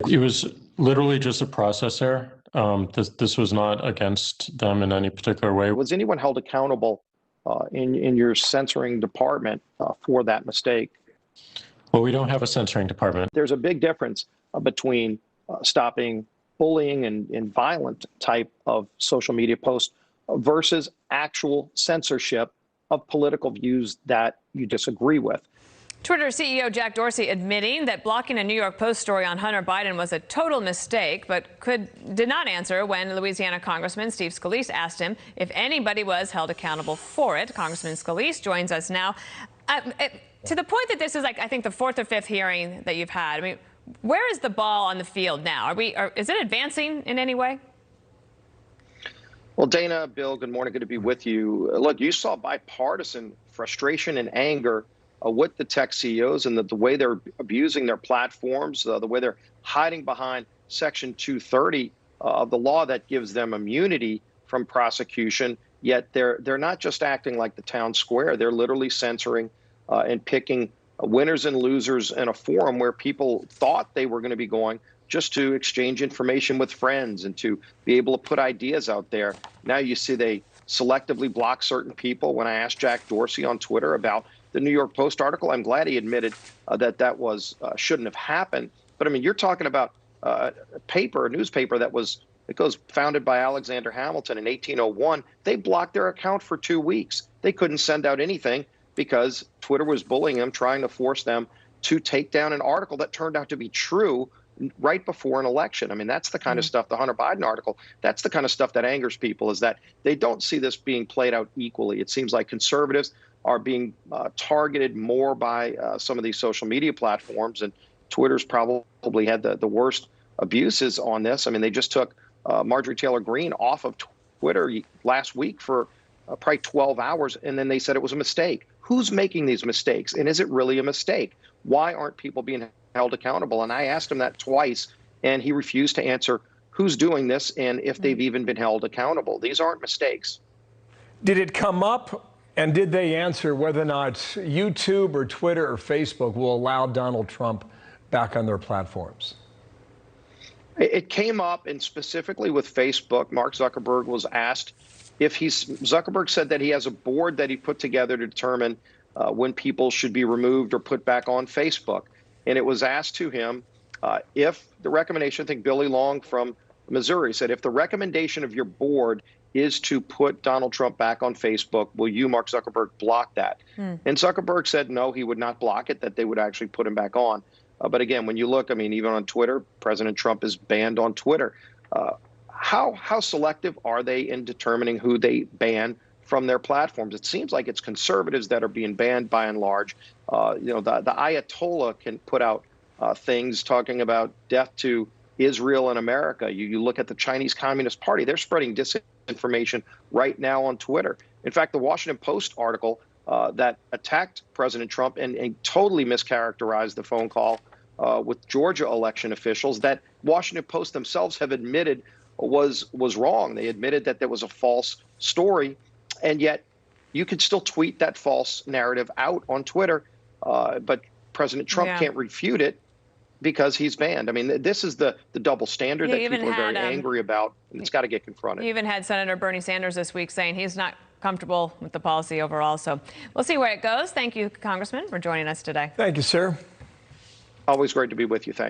It was literally just a process error. This was not against them in any particular way. Was anyone held accountable in your censoring department for that mistake? Well, we don't have a censoring department. There's a big difference between stopping bullying and violent type of social media posts versus actual censorship of political views that you disagree with. Twitter CEO Jack Dorsey admitting that blocking a New York Post story on Hunter Biden was a total mistake, but did not answer when Louisiana Congressman Steve Scalise asked him if anybody was held accountable for it. Congressman Scalise joins us now. To the point that this is, like, I think the fourth or fifth hearing that you've had. I mean, where is the ball on the field now? Is it advancing in any way? Well, Dana, Bill, good morning. Good to be with you. Look, you saw bipartisan frustration and anger with the tech CEOs and the way they're abusing their platforms, the way they're hiding behind Section 230 of the law that gives them immunity from prosecution. Yet they're not just acting like the town square. They're literally censoring and picking winners and losers in a forum where people thought they were going to be going just to exchange information with friends and to be able to put ideas out there. Now you see they selectively block certain people. When I asked Jack Dorsey on Twitter about the New York Post article, I'm glad he admitted that was shouldn't have happened. But I mean, you're talking about a newspaper that was founded by Alexander Hamilton in 1801. They blocked their account for 2 weeks. They couldn't send out anything because Twitter was bullying them, trying to force them to take down an article that turned out to be true right before an election. I mean, that's the kind of stuff, the Hunter Biden article, that's the kind of stuff that angers people, is that they don't see this being played out equally. It seems like conservatives are being targeted more by some of these social media platforms, and Twitter's probably had the worst abuses on this. I mean, they just took Marjorie Taylor Greene off of Twitter last week for probably 12 hours, and then they said it was a mistake. Who's making these mistakes, and is it really a mistake? Why aren't people being held accountable? And I asked him that twice, and he refused to answer who's doing this and if they've even been held accountable. These aren't mistakes. Did it come up, and did they answer whether or not YouTube or Twitter or Facebook will allow Donald Trump back on their platforms? It came up, and specifically with Facebook, Mark Zuckerberg was asked if Zuckerberg said that he has a board that he put together to determine when people should be removed or put back on Facebook. And it was asked to him if the recommendation, I think Billy Long from Missouri said, if the recommendation of your board is to put Donald Trump back on Facebook, will you, Mark Zuckerberg, block that? And Zuckerberg said no, he would not block it, that they would actually put him back on. But again, when you look, I mean, even on Twitter, President Trump is banned on Twitter. How selective are they in determining who they ban from their platforms? It seems like it's conservatives that are being banned by and large. The Ayatollah can put out things talking about death to Israel and America. You look at the Chinese Communist Party, they're spreading disinformation right now on Twitter. In fact, the Washington Post article that attacked President Trump and totally mischaracterized the phone call with Georgia election officials that Washington Post themselves have admitted was wrong. They admitted that there was a false story, and yet you could still tweet that false narrative out on Twitter, but President Trump can't refute it because he's banned. I mean, this is the double standard that people are very angry about, and it's got to get confronted. You even had Senator Bernie Sanders this week saying he's not comfortable with the policy overall. So we'll see where it goes. Thank you, Congressman, for joining us today. Thank you, sir. Always great to be with you. Thanks.